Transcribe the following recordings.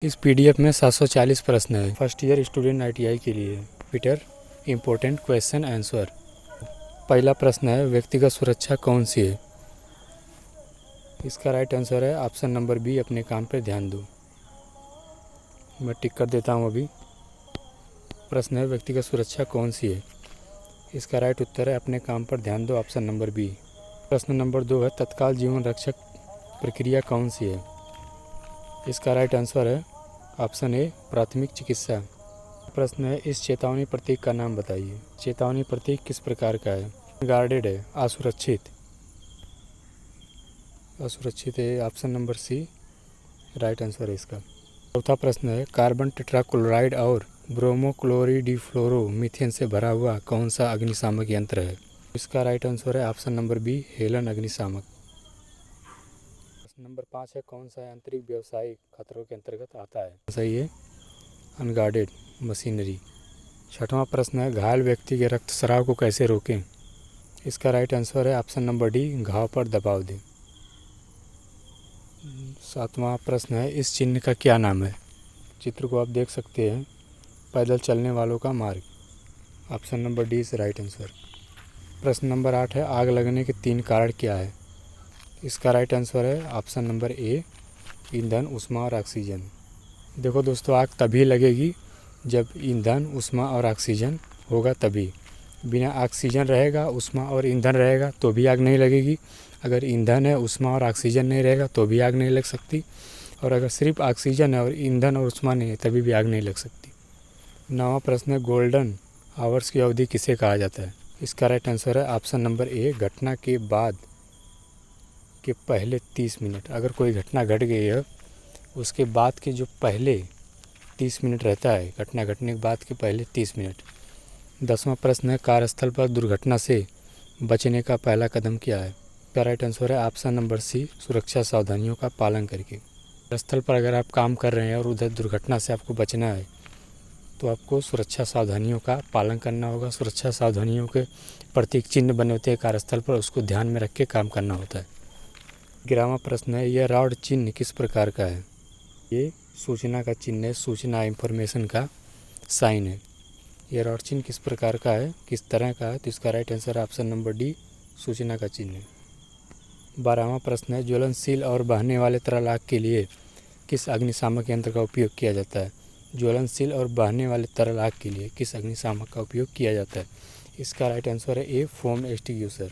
इस पीडीएफ में 740 प्रश्न है। फर्स्ट ईयर स्टूडेंट आईटीआई के लिए। Peter, important question answer. पहला प्रश्न है, व्यक्तिगत सुरक्षा कौन सी है? इसका राइट आंसर है ऑप्शन नंबर बी, अपने काम पर ध्यान दो। मैं टिक कर देता हूँ अभी। प्रश्न है, व्यक्तिगत सुरक्षा कौन सी है? इसका राइट उत्तर है अपने काम पर ध्यान दो, ऑप्शन नंबर बी। प्रश्न नंबर 2 है, तत्काल जीवन रक्षक प्रक्रिया कौन सी है? इसका राइट आंसर है ऑप्शन ए, प्राथमिक चिकित्सा। प्रश्न है, इस चेतावनी प्रतीक का नाम बताइए। चेतावनी प्रतीक किस प्रकार का है? गार्डेड है, असुरक्षित। असुरक्षित है, option number C right answer है इसका। चौथा प्रश्न है, कार्बन टेट्राक्लोराइड और ब्रोमोक्लोरिडिफ्लोरोमीथेन से भरा हुआ कौन सा अग्निशामक यंत्र है? इसका राइट आंसर है ऑप्शन नंबर बी, हेलन अग्निशामक। प्रश्न नंबर 5 है, कौन सा आंतरिक व्यावसायिक खतरों के अंतर्गत आता है? सही है, अनगार्डेड मशीनरी। छठवां प्रश्न है, घायल व्यक्ति के रक्तस्राव को कैसे रोकें? इसका राइट आंसर है ऑप्शन नंबर डी, घाव पर दबाव दें। सातवां प्रश्न है, इस चिन्ह का क्या नाम है? चित्र को आप देख सकते हैं, पैदल चलने वालों का मार्ग। Option number D is right answer. प्रश्न नंबर 8 है, आग लगने के 3 कारण क्या है? इसका राइट आंसर है ऑप्शन नंबर ए, ईंधन, ऊष्मा और ऑक्सीजन। देखो दोस्तों, आग तभी लगेगी जब ईंधन, ऊष्मा और ऑक्सीजन होगा तभी। बिना ऑक्सीजन रहेगा, ऊष्मा और ईंधन रहेगा तो भी आग नहीं लगेगी। अगर ईंधन है, ऊष्मा और ऑक्सीजन नहीं रहेगा तो भी आग नहीं लग सकती। और अगर सिर्फ ऑक्सीजन है और ईंधन और ऊष्मा नहीं है तभी भी आग नहीं लग सकती। 9वां प्रश्न है, गोल्डन आवर्स की अवधि किसे कहा जाता है? इसका राइट आंसर है ऑप्शन नंबर ए, घटना के बाद के पहले 30 मिनट। अगर कोई घटना घट गई है, उसके बाद के जो पहले 30 मिनट रहता है, घटना घटने के बाद के पहले 30 मिनट। 10वां प्रश्न है, कार्यस्थल पर दुर्घटना से बचने का पहला कदम क्या है? इसका राइट आंसर है ऑप्शन नंबर सी, सुरक्षा सावधानियों का पालन करके। कार्यस्थल पर अगर आप काम कर रहे हैं और उधर दुर्घटना से आपको बचना है तो आपको सुरक्षा सावधानियों का पालन करना होगा। सुरक्षा सावधानियों के प्रतीक चिन्ह बने होते हैं कार्यस्थल पर, उसको ध्यान में रख के काम करना होता है। 11वां प्रश्न है, यह रॉड चिन्ह किस प्रकार का है? ये सूचना का चिन्ह है, सूचना इंफॉर्मेशन का साइन है। यह रॉड चिन्ह किस प्रकार का है, किस तरह का है? तो इसका राइट आंसर है ऑप्शन नंबर डी, सूचना का चिन्ह है। 12वां प्रश्न है, ज्वलनशील और बहने वाले तरल आग के लिए किस अग्निशामक यंत्र का उपयोग किया जाता है? ज्वलनशील और बहने वाले तरल आग के लिए किस अग्निशामक का उपयोग किया जाता है? इसका राइट आंसर है ए, फोम एक्सटिंग्विशर।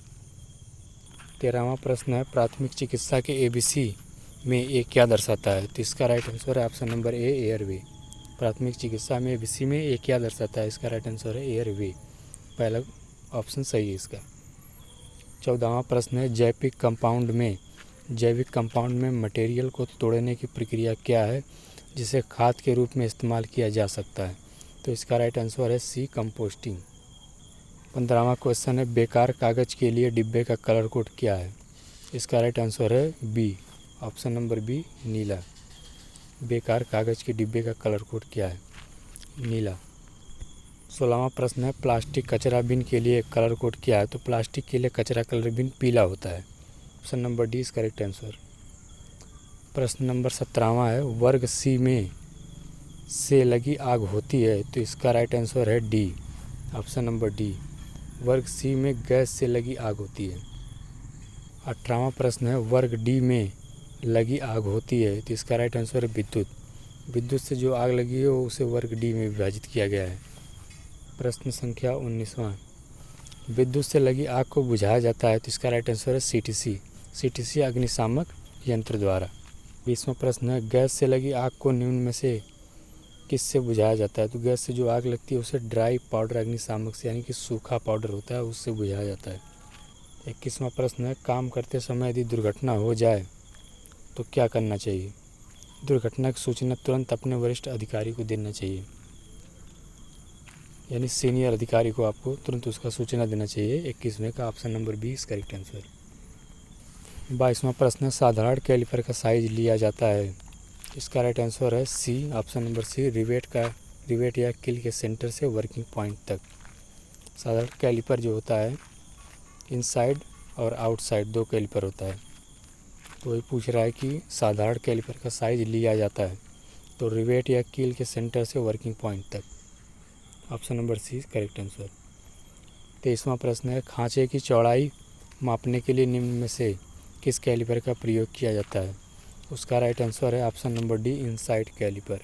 13वां प्रश्न है, प्राथमिक चिकित्सा के एबीसी में ए क्या दर्शाता है? तो इसका राइट आंसर है ऑप्शन नंबर ए, एयरवे। प्राथमिक चिकित्सा में एबीसी में ए क्या दर्शाता है? इसका राइट आंसर है एयरवे। पहला ऑप्शन सही है इसका। 14वां प्रश्न है, जैविक कंपाउंड में मटेरियल को तोड़ने की प्रक्रिया क्या है जिसे खाद के रूप में इस्तेमाल किया जा सकता है? तो इसका राइट आंसर है सी, कंपोस्टिंग। 15वां क्वेश्चन है, बेकार कागज़ के लिए डिब्बे का कलर कोड क्या है? इसका राइट आंसर है बी, ऑप्शन नंबर बी, नीला। बेकार कागज़ के डिब्बे का कलर कोड क्या है? नीला। 16वां प्रश्न है, प्लास्टिक कचरा बिन के लिए कलर कोड क्या है? तो प्लास्टिक के लिए कचरा कलर बिन पीला होता है। Option number D is correct answer. प्रश्न नंबर 17वां है, वर्ग सी में से लगी आग होती है। तो इसका राइट आंसर है डी, ऑप्शन नंबर डी, वर्ग सी में गैस से लगी आग होती है। 18वां प्रश्न है, वर्ग डी में लगी आग होती है। तो इसका राइट आंसर है विद्युत। विद्युत से जो आग लगी है वो उसे वर्ग डी में विभाजित किया गया है। प्रश्न संख्या 19वां, विद्युत से लगी आग को बुझाया जाता है। तो इसका राइट आंसर है सीटीसी अग्निशामक यंत्र द्वारा। 20वां प्रश्न है, गैस से लगी आग को निम्न में से किससे बुझाया जाता है? तो गैस से जो आग लगती है उसे ड्राई पाउडर अग्निशामक से, यानी कि सूखा पाउडर होता है, उससे बुझाया जाता है। 21वां प्रश्न है, काम करते समय यदि दुर्घटना हो जाए तो क्या करना चाहिए? दुर्घटना की सूचना तुरंत अपने वरिष्ठ अधिकारी को देना चाहिए, यानी सीनियर अधिकारी को आपको तुरंत उसका सूचना देना चाहिए। 21वें का option number B is correct answer. 22वां प्रश्न, साधारण कैलिपर का साइज लिया जाता है। इसका राइट आंसर है सी, ऑप्शन नंबर सी, रिवेट या किल के सेंटर से वर्किंग पॉइंट तक। साधारण कैलिपर जो होता है, इनसाइड और आउटसाइड 2 कैलिपर होता है। तो वही पूछ रहा है कि साधारण कैलिपर का साइज लिया जाता है। तो रिवेट या कील के सेंटर से वर्किंग पॉइंट तक। Option number C correct answer. 23वां प्रश्न है, खांचे की चौड़ाई मापने के लिए निम्न में से किस कैलिपर का प्रयोग किया जाता है? उसका राइट आंसर है option number D inside caliper.